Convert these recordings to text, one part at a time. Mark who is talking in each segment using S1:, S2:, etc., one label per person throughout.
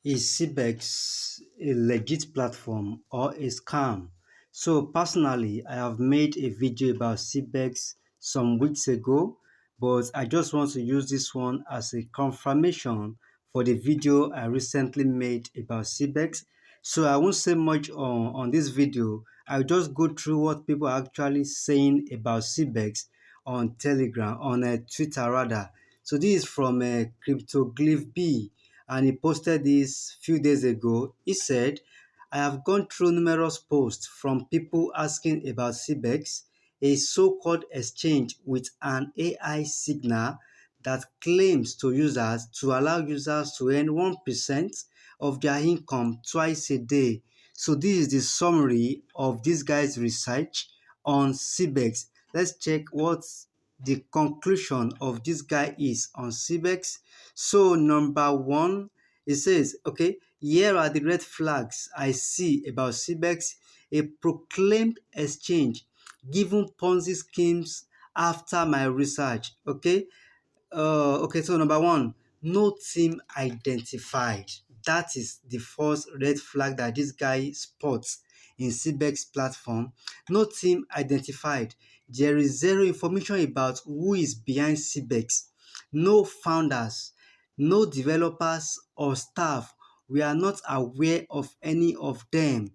S1: Is CBEX a legit platform or a scam? So personally, I have made a video about CBEX some weeks ago, but I just want to use this one as a confirmation for the video I recently made about CBEX. So I won't say much on this video. I'll just go through what people are actually saying about CBEX on Telegram, on Twitter rather. So this is from CryptoGlyph B, and he posted this few days ago. He said, I have gone through numerous posts from people asking about CBEX, a so-called exchange with an AI signal that claims to allow users to earn 1% of their income twice a day. So this is the summary of this guy's research on CBEX. Let's check what the conclusion of this guy is on CBEX. So number one, it says, okay, here are the red flags I see about CBEX, a proclaimed exchange, given Ponzi schemes after my research. Okay, so number one, no team identified. That is the first red flag that this guy spots in CBEX platform. No team identified. There is zero information about who is behind CBEX. No founders, no developers or staff. We are not aware of any of them.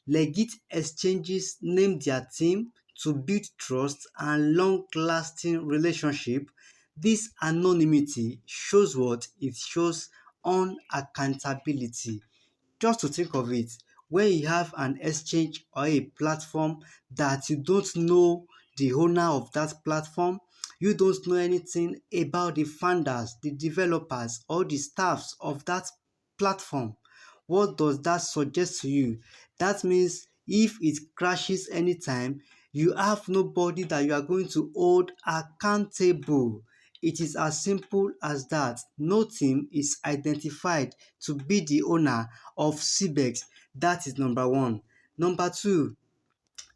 S1: Legit exchanges name their team to build trust and long-lasting relationship. This anonymity shows what? It shows unaccountability. Just to think of it, when you have an exchange or a platform that you don't know the owner of that platform, you don't know anything about the founders, the developers, or the staffs of that platform, what does that suggest to you? That means if it crashes anytime, you have nobody that you are going to hold accountable. It is as simple as that. No team is identified to be the owner of CBEX. That is number one. Number two,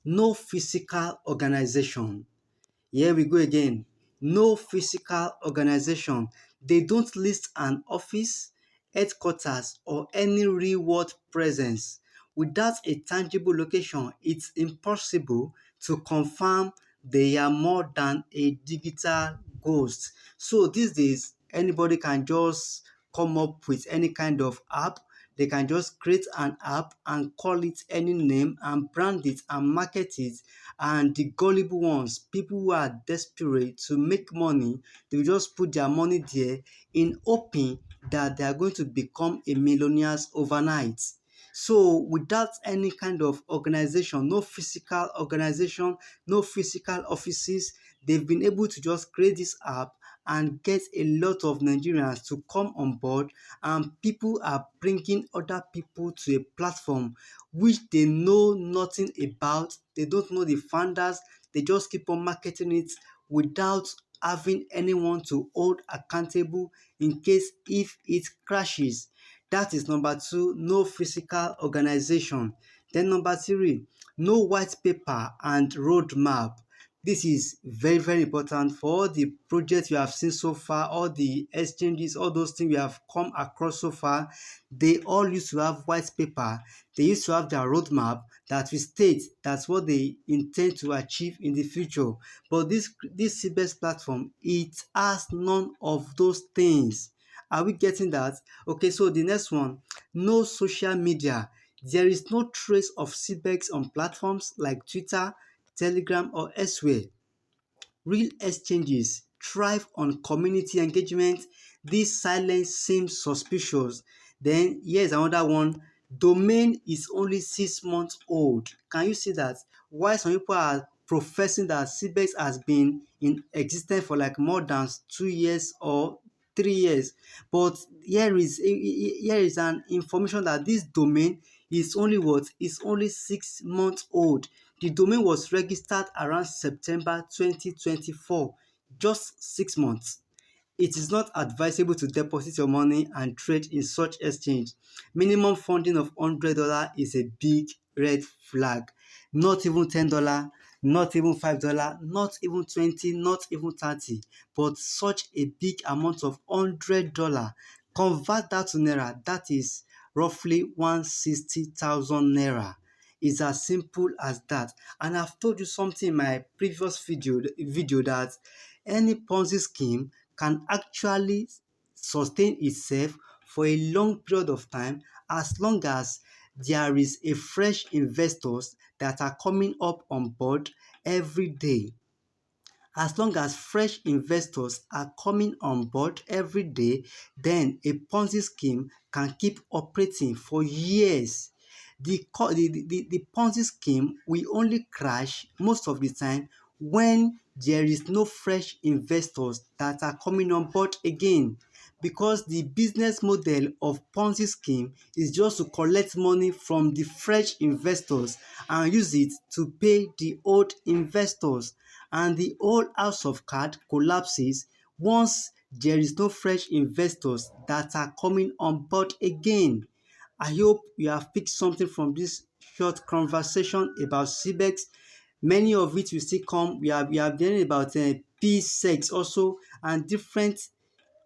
S1: no physical organization. Here we go again. No physical organization. They don't list an office, headquarters, or any real-world presence. Without a tangible location, it's impossible to confirm they are more than a digital ghost. So these days, anybody can just come up with any kind of app. They can just create an app and call it any name and brand it and market it. And the gullible ones, people who are desperate to make money, they will just put their money there in hoping that they are going to become a millionaires overnight. So without any kind of organization, no physical organization, no physical offices, they've been able to just create this app and get a lot of Nigerians to come on board, and people are bringing other people to a platform which they know nothing about. They don't know the founders. They just keep on marketing it without having anyone to hold accountable in case if it crashes. That is number two, no physical organization. Then number three, no white paper and roadmap. This is very, very important for all the projects you have seen so far, all the exchanges, all those things we have come across so far. They all used to have white paper. They used to have their roadmap that will state that's what they intend to achieve in the future. But this CBEX platform, it has none of those things. Are we getting that? Okay, so the next one, no social media. There is no trace of CBEX on platforms like Twitter, Telegram, or elsewhere. Real exchanges thrive on community engagement. This silence seems suspicious. Then here's another one. Domain is only 6 months old. Can you see that? Why some people are professing that CBEX has been in existence for like more than 2 years or 3 years. But here is an information that this domain is only what? Is only 6 months old. The domain was registered around September 2024, just 6 months. It is not advisable to deposit your money and trade in such exchange. Minimum funding of $100 is a big red flag. Not even $10, not even $5, not even 20, not even 30, but such a big amount of $100. Convert that to naira, that is roughly 160,000 naira. It's as simple as that. And I've told you something in my previous video that any Ponzi scheme can actually sustain itself for a long period of time as long as there is a fresh investors that are coming up on board every day. As long as fresh investors are coming on board every day, then a Ponzi scheme can keep operating for years. The Ponzi scheme will only crash most of the time when there is no fresh investors that are coming on board again, because the business model of Ponzi scheme is just to collect money from the fresh investors and use it to pay the old investors, and the whole house of card collapses once there is no fresh investors that are coming on board again. I hope you have picked something from this short conversation about CBEX. Many of it will still come. We have learned about P6 also, and different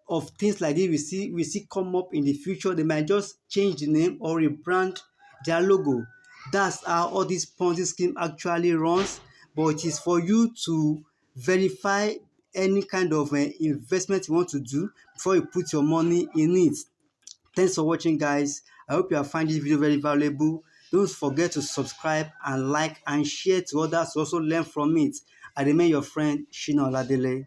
S1: of things like this we see come up in the future. They might just change the name or rebrand their logo. That's how all this Ponzi scheme actually runs. But it is for you to verify any kind of investment you want to do before you put your money in it. Thanks for watching, guys. I hope you have found this video very valuable. Don't forget to subscribe and like and share to others to also learn from it. I remain your friend Shina Oladele.